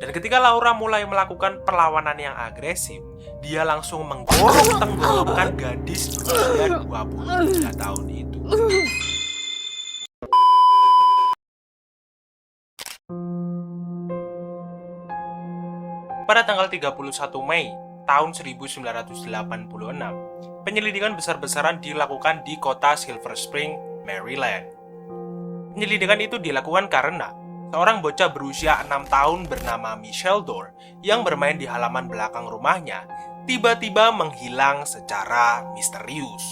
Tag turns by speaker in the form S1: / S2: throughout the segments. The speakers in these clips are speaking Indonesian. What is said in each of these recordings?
S1: Dan ketika Laura mulai melakukan perlawanan yang agresif, dia langsung menggorok tenggorokan gadis berusia 23 tahun itu. Pada tanggal 31 Mei tahun 1986, penyelidikan besar-besaran dilakukan di kota Silver Spring, Maryland. Penyelidikan itu dilakukan karena seorang bocah berusia 6 tahun bernama Michelle Dorr yang bermain di halaman belakang rumahnya tiba-tiba menghilang secara misterius.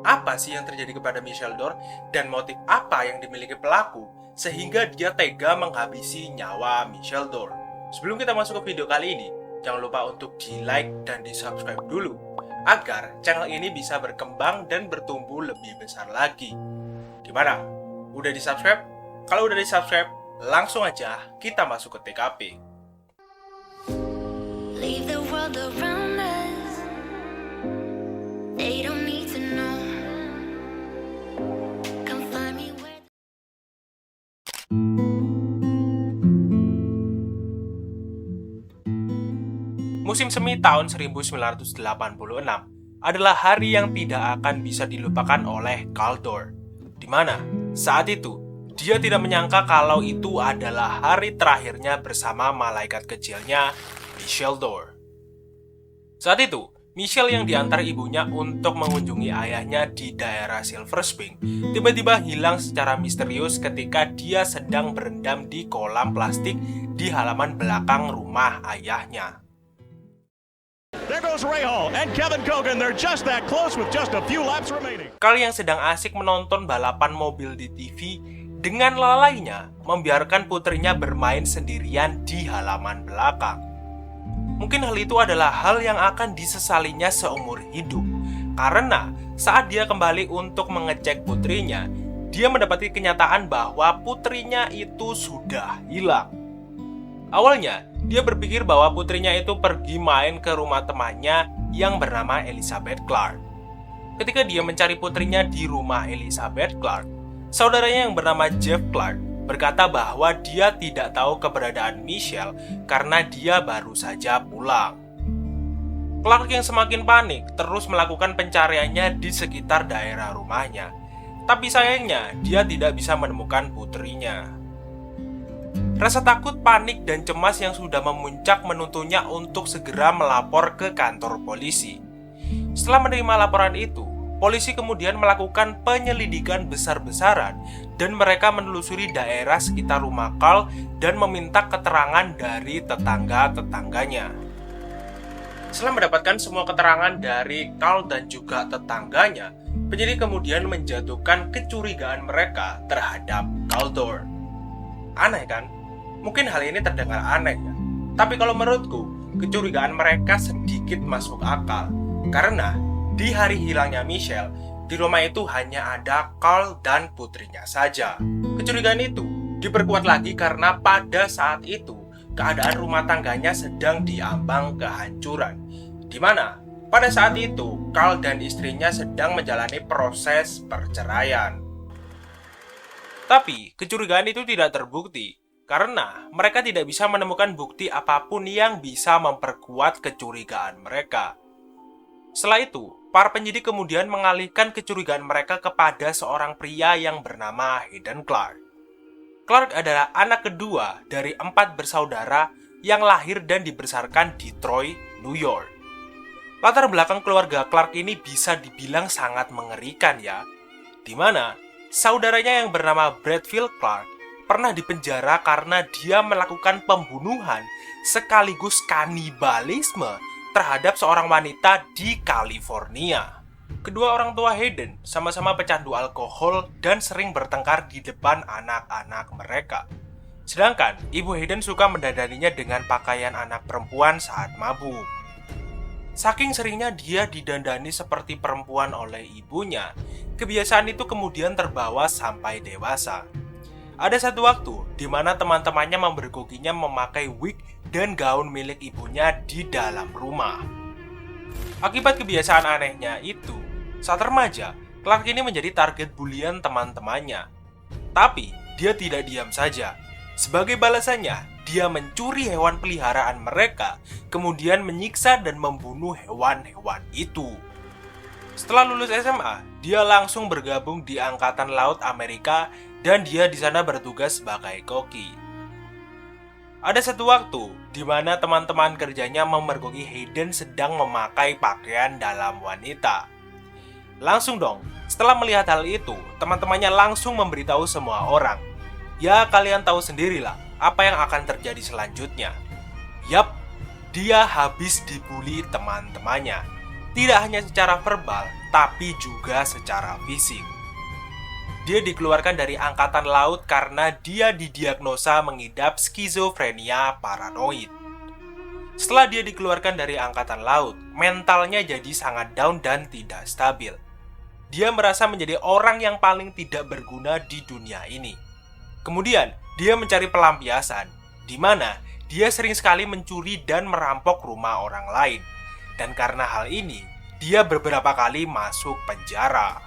S1: Apa sih yang terjadi kepada Michelle Dorr dan motif apa yang dimiliki pelaku sehingga dia tega menghabisi nyawa Michelle Dorr? Sebelum kita masuk ke video kali ini, jangan lupa untuk di-like dan di-subscribe dulu agar channel ini bisa berkembang dan bertumbuh lebih besar lagi. Gimana? Udah di-subscribe? Kalau udah di-subscribe, langsung aja kita masuk ke TKP.
S2: Leave the world around us. They don't need to know. Come find me where.
S1: Musim semi tahun 1986 adalah hari yang tidak akan bisa dilupakan oleh Carl Dorr, di mana saat itu dia tidak menyangka kalau itu adalah hari terakhirnya bersama malaikat kecilnya, Michelle Dorr. Saat itu, Michelle yang diantar ibunya untuk mengunjungi ayahnya di daerah Silver Spring tiba-tiba hilang secara misterius ketika dia sedang berendam di kolam plastik di halaman belakang rumah ayahnya.
S3: There goes Rahal and Kevin Kogan. They're just that close with just a few laps remaining.
S1: Carl yang sedang asik menonton balapan mobil di TV dengan lalainya membiarkan putrinya bermain sendirian di halaman belakang. Mungkin hal itu adalah hal yang akan disesalinya seumur hidup, karena saat dia kembali untuk mengecek putrinya, dia mendapati kenyataan bahwa putrinya itu sudah hilang. Awalnya, dia berpikir bahwa putrinya itu pergi main ke rumah temannya yang bernama Elizabeth Clark. Ketika dia mencari putrinya di rumah Elizabeth Clark, saudaranya yang bernama Jeff Clark berkata bahwa dia tidak tahu keberadaan Michelle karena dia baru saja pulang. Clark yang semakin panik terus melakukan pencariannya di sekitar daerah rumahnya, tapi sayangnya dia tidak bisa menemukan putrinya. Rasa takut, panik, dan cemas yang sudah memuncak menuntunnya untuk segera melapor ke kantor polisi. Setelah menerima laporan itu, polisi kemudian melakukan penyelidikan besar-besaran dan mereka menelusuri daerah sekitar rumah Carl dan meminta keterangan dari tetangga-tetangganya. Setelah mendapatkan semua keterangan dari Carl dan juga tetangganya, penyidik kemudian menjatuhkan kecurigaan mereka terhadap Carl Dorr. Aneh kan? Mungkin hal ini terdengar aneh ya. Tapi kalau menurutku, kecurigaan mereka sedikit masuk akal. Karena di hari hilangnya Michelle, di rumah itu hanya ada Carl dan putrinya saja. Kecurigaan itu diperkuat lagi karena pada saat itu, keadaan rumah tangganya sedang diambang kehancuran. Di mana pada saat itu, Carl dan istrinya sedang menjalani proses perceraian. Tapi, kecurigaan itu tidak terbukti. Karena mereka tidak bisa menemukan bukti apapun yang bisa memperkuat kecurigaan mereka. Setelah itu, para penyidik kemudian mengalihkan kecurigaan mereka kepada seorang pria yang bernama Hayden Clark. Clark adalah anak kedua dari 4 bersaudara yang lahir dan dibesarkan di Troy, New York. Latar belakang keluarga Clark ini bisa dibilang sangat mengerikan ya, di mana saudaranya yang bernama Bradfield Clark pernah dipenjara karena dia melakukan pembunuhan sekaligus kanibalisme terhadap seorang wanita di California. Kedua orang tua Hayden sama-sama pecandu alkohol dan sering bertengkar di depan anak-anak mereka. Sedangkan ibu Hayden suka mendandaninya dengan pakaian anak perempuan saat mabuk. Saking seringnya dia didandani seperti perempuan oleh ibunya, kebiasaan itu kemudian terbawa sampai dewasa. Ada satu waktu di mana teman-temannya memergokinya memakai wig dan gaun milik ibunya di dalam rumah. Akibat kebiasaan anehnya itu, saat remaja, Clark ini menjadi target bulian teman-temannya. Tapi, dia tidak diam saja. Sebagai balasannya, dia mencuri hewan peliharaan mereka, kemudian menyiksa dan membunuh hewan-hewan itu. Setelah lulus SMA, dia langsung bergabung di Angkatan Laut Amerika dan dia di sana bertugas sebagai koki. Ada satu waktu di mana teman-teman kerjanya memergoki Hayden sedang memakai pakaian dalam wanita. Langsung dong, setelah melihat hal itu, teman-temannya langsung memberitahu semua orang. Ya, kalian tahu sendirilah apa yang akan terjadi selanjutnya. Yap, dia habis dibully teman-temannya. Tidak hanya secara verbal, tapi juga secara fisik. Dia dikeluarkan dari Angkatan Laut karena dia didiagnosa mengidap skizofrenia paranoid. Setelah dia dikeluarkan dari Angkatan Laut, mentalnya jadi sangat down dan tidak stabil. Dia merasa menjadi orang yang paling tidak berguna di dunia ini. Kemudian, dia mencari pelampiasan, di mana dia sering sekali mencuri dan merampok rumah orang lain. Dan karena hal ini, dia beberapa kali masuk penjara.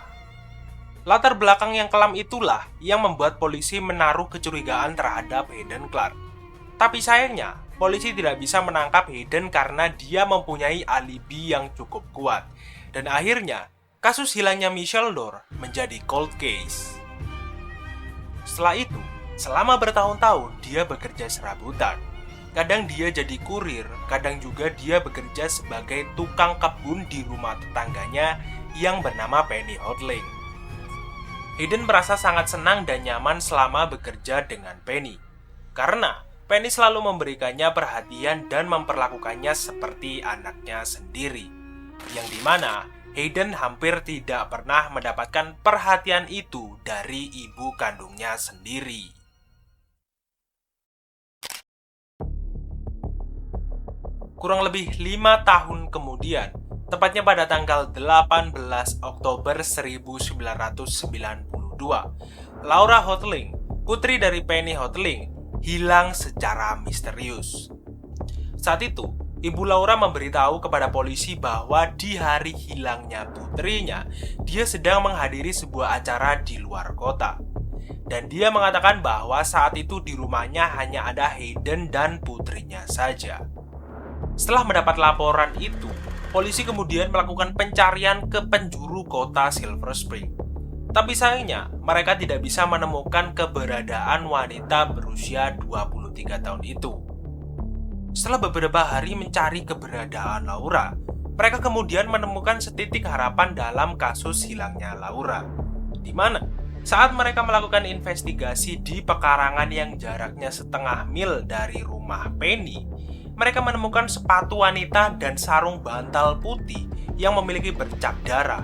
S1: Latar belakang yang kelam itulah yang membuat polisi menaruh kecurigaan terhadap Hayden Clark. Tapi sayangnya, polisi tidak bisa menangkap Hayden karena dia mempunyai alibi yang cukup kuat. Dan akhirnya, kasus hilangnya Michelle Dorr menjadi cold case. Setelah itu, selama bertahun-tahun dia bekerja serabutan. Kadang dia jadi kurir, kadang juga dia bekerja sebagai tukang kebun di rumah tetangganya yang bernama Penny Hotling. Hayden merasa sangat senang dan nyaman selama bekerja dengan Penny, karena Penny selalu memberikannya perhatian dan memperlakukannya seperti anaknya sendiri, yang dimana Hayden hampir tidak pernah mendapatkan perhatian itu dari ibu kandungnya sendiri. Kurang lebih 5 tahun kemudian, tepatnya pada tanggal 18 Oktober 1992, Laura Hotling, putri dari Penny Hotling, hilang secara misterius. Saat itu, Ibu Laura memberitahu kepada polisi bahwa di hari hilangnya putrinya, dia sedang menghadiri sebuah acara di luar kota. Dan dia mengatakan bahwa saat itu di rumahnya hanya ada Hayden dan putrinya saja. Setelah mendapat laporan itu, polisi kemudian melakukan pencarian ke penjuru kota Silver Spring. Tapi sayangnya, mereka tidak bisa menemukan keberadaan wanita berusia 23 tahun itu. Setelah beberapa hari mencari keberadaan Laura, mereka kemudian menemukan setitik harapan dalam kasus hilangnya Laura. Di mana saat mereka melakukan investigasi di pekarangan yang jaraknya setengah mil dari rumah Penny, mereka menemukan sepatu wanita dan sarung bantal putih yang memiliki bercak darah.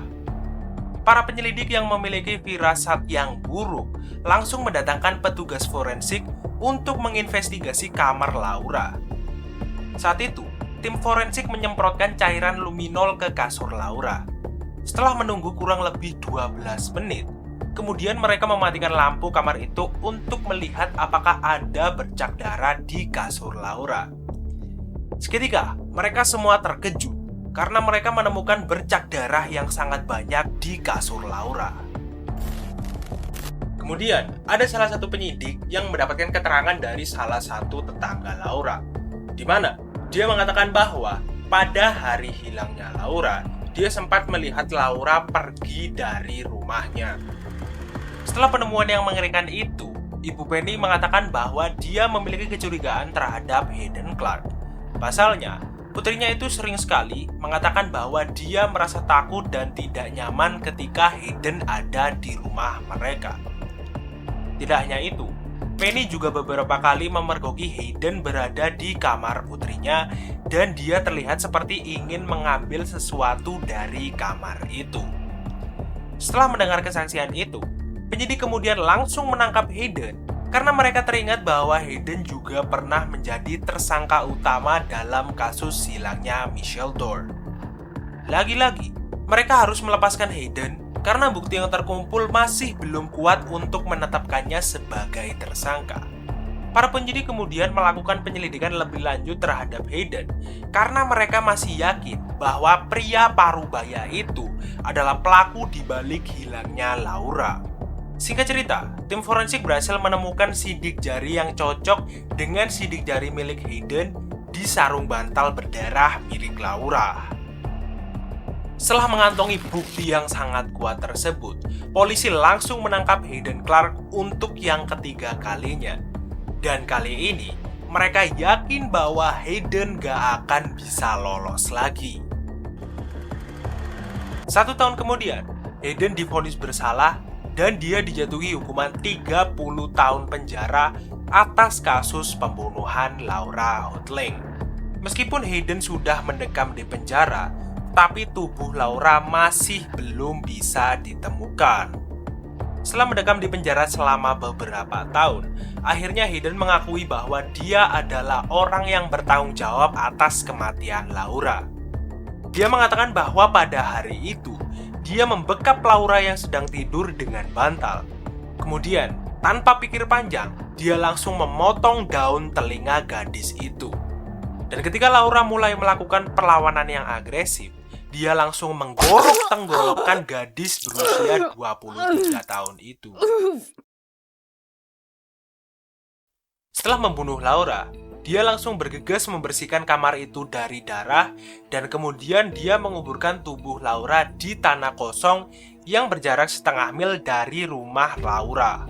S1: Para penyelidik yang memiliki firasat yang buruk langsung mendatangkan petugas forensik untuk menginvestigasi kamar Laura. Saat itu, tim forensik menyemprotkan cairan luminol ke kasur Laura. Setelah menunggu kurang lebih 12 menit, kemudian mereka mematikan lampu kamar itu untuk melihat apakah ada bercak darah di kasur Laura. Seketika, mereka semua terkejut karena mereka menemukan bercak darah yang sangat banyak di kasur Laura. Kemudian, ada salah satu penyidik yang mendapatkan keterangan dari salah satu tetangga Laura, di mana dia mengatakan bahwa pada hari hilangnya Laura, dia sempat melihat Laura pergi dari rumahnya. Setelah penemuan yang mengerikan itu, Ibu Penny mengatakan bahwa dia memiliki kecurigaan terhadap Hayden Clark. Pasalnya, putrinya itu sering sekali mengatakan bahwa dia merasa takut dan tidak nyaman ketika Hayden ada di rumah mereka. Tidak hanya itu, Penny juga beberapa kali memergoki Hayden berada di kamar putrinya dan dia terlihat seperti ingin mengambil sesuatu dari kamar itu. Setelah mendengar kesaksian itu, penyidik kemudian langsung menangkap Hayden karena mereka teringat bahwa Hayden juga pernah menjadi tersangka utama dalam kasus hilangnya Michelle Dorr. Lagi-lagi, mereka harus melepaskan Hayden karena bukti yang terkumpul masih belum kuat untuk menetapkannya sebagai tersangka. Para penyidik kemudian melakukan penyelidikan lebih lanjut terhadap Hayden karena mereka masih yakin bahwa pria parubaya itu adalah pelaku di balik hilangnya Laura. Singkat cerita, tim forensik berhasil menemukan sidik jari yang cocok dengan sidik jari milik Hayden di sarung bantal berdarah milik Laura. Setelah mengantongi bukti yang sangat kuat tersebut, polisi langsung menangkap Hayden Clark untuk yang ketiga kalinya. Dan kali ini, mereka yakin bahwa Hayden gak akan bisa lolos lagi. 1 tahun kemudian, Hayden divonis bersalah dan dia dijatuhi hukuman 30 tahun penjara atas kasus pembunuhan Laura Houghteling. Meskipun Hayden sudah mendekam di penjara, tapi tubuh Laura masih belum bisa ditemukan. Setelah mendekam di penjara selama beberapa tahun, akhirnya Hayden mengakui bahwa dia adalah orang yang bertanggung jawab atas kematian Laura. Dia mengatakan bahwa pada hari itu, dia membekap Laura yang sedang tidur dengan bantal. Kemudian, tanpa pikir panjang, dia langsung memotong daun telinga gadis itu. Dan ketika Laura mulai melakukan perlawanan yang agresif, dia langsung menggorok tenggorokan gadis berusia 23 tahun itu. Setelah membunuh Laura, dia langsung bergegas membersihkan kamar itu dari darah dan kemudian dia menguburkan tubuh Laura di tanah kosong yang berjarak setengah mil dari rumah Laura.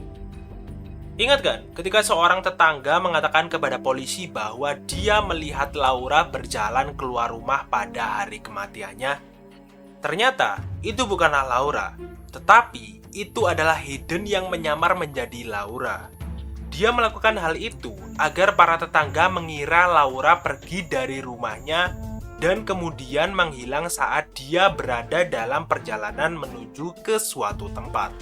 S1: Ingat kan, ketika seorang tetangga mengatakan kepada polisi bahwa dia melihat Laura berjalan keluar rumah pada hari kematiannya? Ternyata, itu bukanlah Laura, tetapi itu adalah Hayden yang menyamar menjadi Laura. Dia melakukan hal itu agar para tetangga mengira Laura pergi dari rumahnya dan kemudian menghilang saat dia berada dalam perjalanan menuju ke suatu tempat.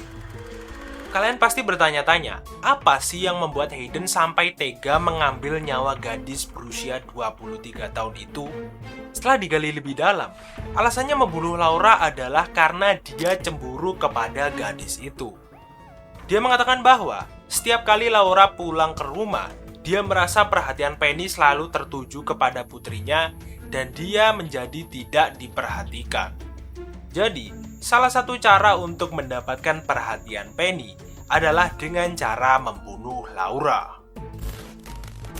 S1: Kalian pasti bertanya-tanya, apa sih yang membuat Hayden sampai tega mengambil nyawa gadis berusia 23 tahun itu? Setelah digali lebih dalam, alasannya membunuh Laura adalah karena dia cemburu kepada gadis itu. Dia mengatakan bahwa setiap kali Laura pulang ke rumah, dia merasa perhatian Penny selalu tertuju kepada putrinya dan dia menjadi tidak diperhatikan. Jadi, salah satu cara untuk mendapatkan perhatian Penny adalah dengan cara membunuh Laura.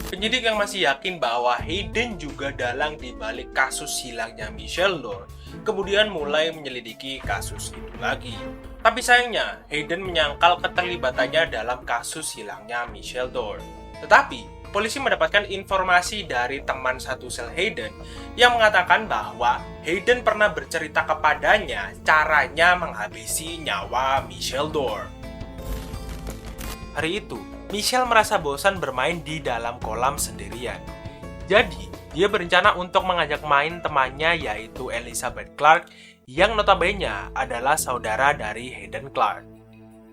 S1: Penyidik yang masih yakin bahwa Hayden juga dalang di balik kasus hilangnya Michelle Dorr, kemudian mulai menyelidiki kasus itu lagi. Tapi sayangnya, Hayden menyangkal keterlibatannya dalam kasus hilangnya Michelle Dorr. Tetapi, polisi mendapatkan informasi dari teman satu sel Hayden yang mengatakan bahwa Hayden pernah bercerita kepadanya caranya menghabisi nyawa Michelle Dorr. Hari itu, Michelle merasa bosan bermain di dalam kolam sendirian. Jadi, dia berencana untuk mengajak main temannya yaitu Elizabeth Clark yang notabene adalah saudara dari Hayden Clark.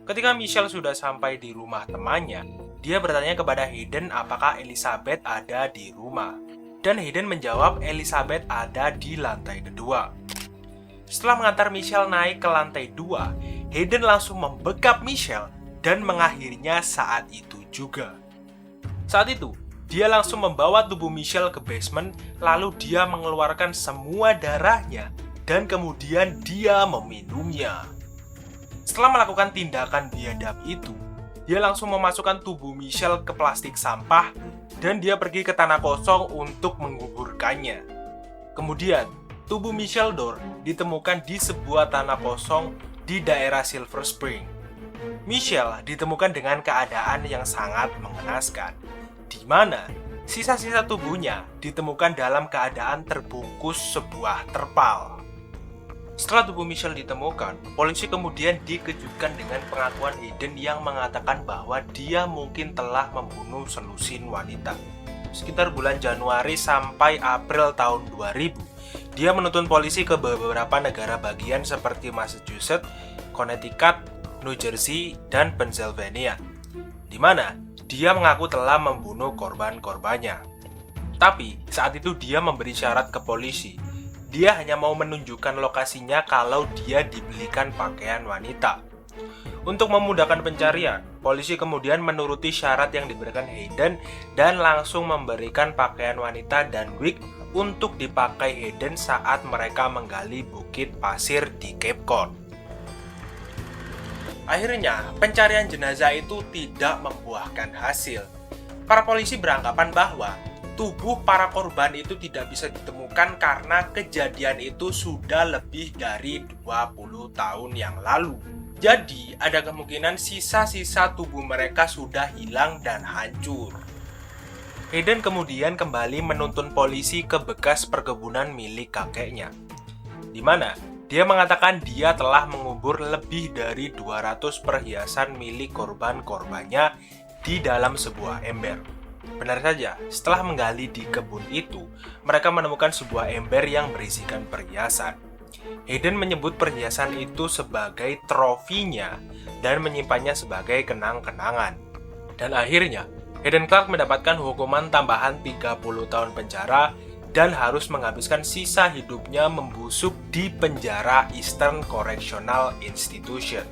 S1: Ketika Michelle sudah sampai di rumah temannya, dia bertanya kepada Hayden apakah Elizabeth ada di rumah. Dan Hayden menjawab Elizabeth ada di lantai kedua. Setelah mengantar Michelle naik ke lantai 2, Hayden langsung membekap Michelle dan mengakhirinya saat itu juga. Saat itu, dia langsung membawa tubuh Michelle ke basement, lalu dia mengeluarkan semua darahnya dan kemudian dia meminumnya. Setelah melakukan tindakan biadab itu, dia langsung memasukkan tubuh Michelle ke plastik sampah dan dia pergi ke tanah kosong untuk menguburkannya. Kemudian, tubuh Michelle Dorr ditemukan di sebuah tanah kosong di daerah Silver Spring. Michelle ditemukan dengan keadaan yang sangat mengenaskan, di mana sisa-sisa tubuhnya ditemukan dalam keadaan terbungkus sebuah terpal. Setelah tubuh Michelle ditemukan, polisi kemudian dikejutkan dengan pengakuan Hayden yang mengatakan bahwa dia mungkin telah membunuh selusin wanita. Sekitar bulan Januari sampai April tahun 2000, dia menuntun polisi ke beberapa negara bagian seperti Massachusetts, Connecticut, New Jersey, dan Pennsylvania, di mana dia mengaku telah membunuh korban-korbannya. Tapi, saat itu dia memberi syarat ke polisi. Dia hanya mau menunjukkan lokasinya kalau dia dibelikan pakaian wanita. Untuk memudahkan pencarian, polisi kemudian menuruti syarat yang diberikan Hayden dan langsung memberikan pakaian wanita dan wig untuk dipakai Hayden saat mereka menggali bukit pasir di Cape Cod. Akhirnya, pencarian jenazah itu tidak membuahkan hasil. Para polisi beranggapan bahwa tubuh para korban itu tidak bisa ditemukan karena kejadian itu sudah lebih dari 20 tahun yang lalu. Jadi, ada kemungkinan sisa-sisa tubuh mereka sudah hilang dan hancur. Hayden kemudian kembali menuntun polisi ke bekas perkebunan milik kakeknya, di mana dia mengatakan dia telah mengubur lebih dari 200 perhiasan milik korban-korbannya di dalam sebuah ember. Benar saja, setelah menggali di kebun itu, mereka menemukan sebuah ember yang berisikan perhiasan. Hayden menyebut perhiasan itu sebagai trofinya dan menyimpannya sebagai kenang-kenangan. Dan akhirnya, Hayden Clark mendapatkan hukuman tambahan 30 tahun penjara dan harus menghabiskan sisa hidupnya membusuk di penjara Eastern Correctional Institution.